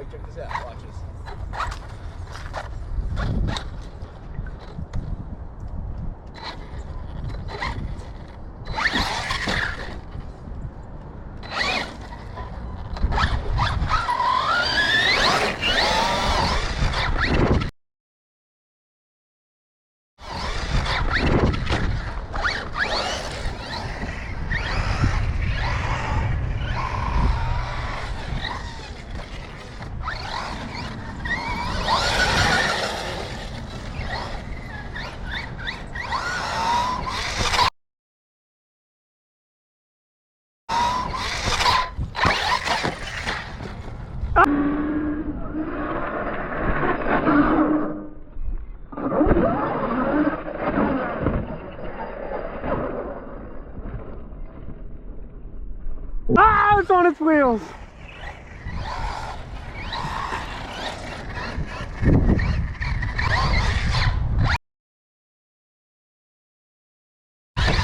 Mike, check this out. Watch this. Ah, it's on its wheels.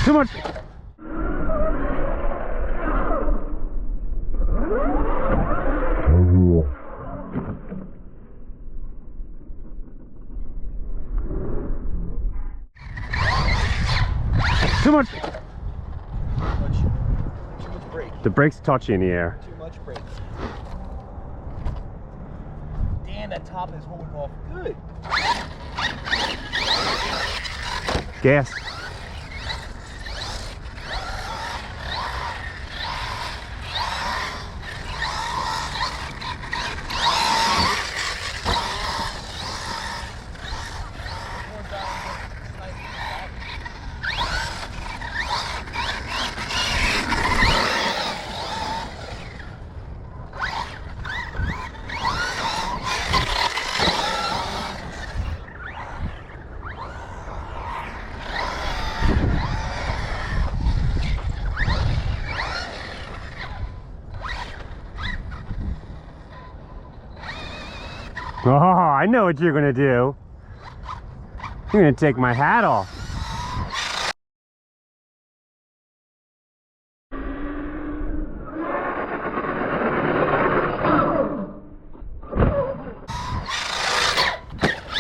Too much. Too much. Too much brake. The brake's touchy in the air. Too much brake. Damn, that top is holding off good. Gas. Oh, I know what you're gonna do. You're gonna take my hat off.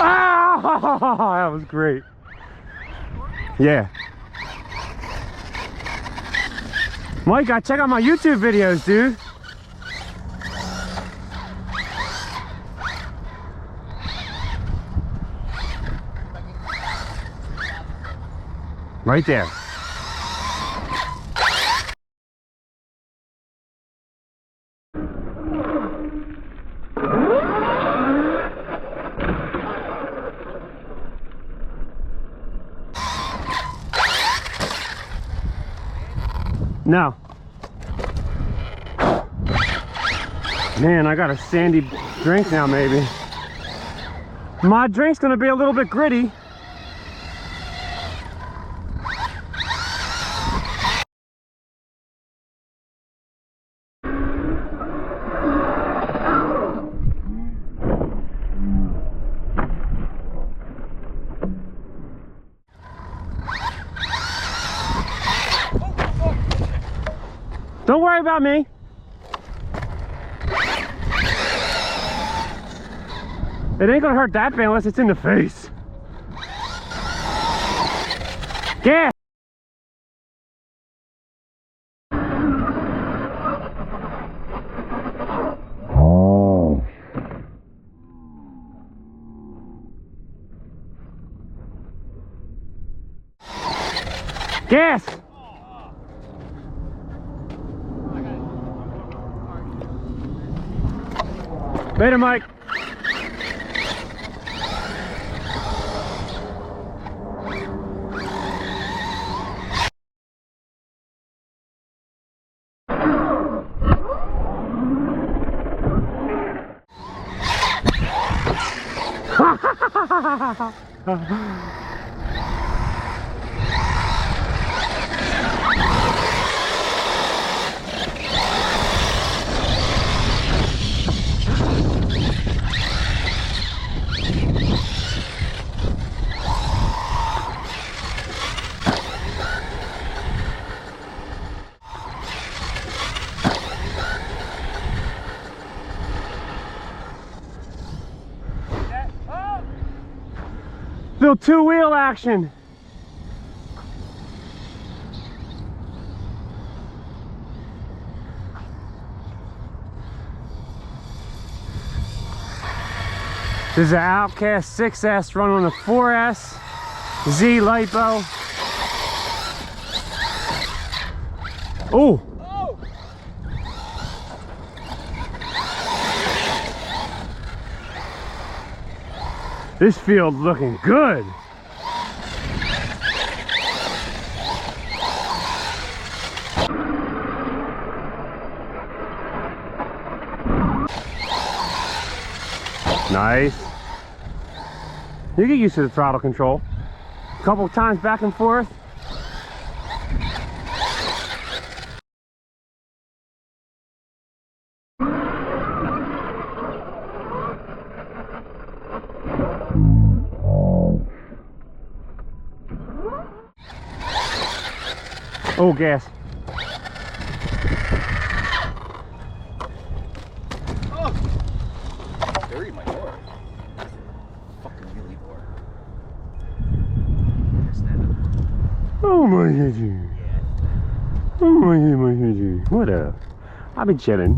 Ah, that was great. Yeah. Mike, check out my YouTube videos, dude. Right there. No. Man, I got a sandy drink now, maybe. My drink's gonna be a little bit gritty. Don't worry about me. It ain't gonna hurt that bad unless it's in the face. Gas! Oh. Gas! Later, Mike. feel two-wheel action. This is an Outcast 6S run on a 4S Z LiPo. Oh! Oh! This field's looking good. Nice. You get used to the throttle control. A couple times back and forth. Oh, gas. Oh! Buried my door. Fucking wheelie door. Oh my god. Oh my god. What up? I've been chilling.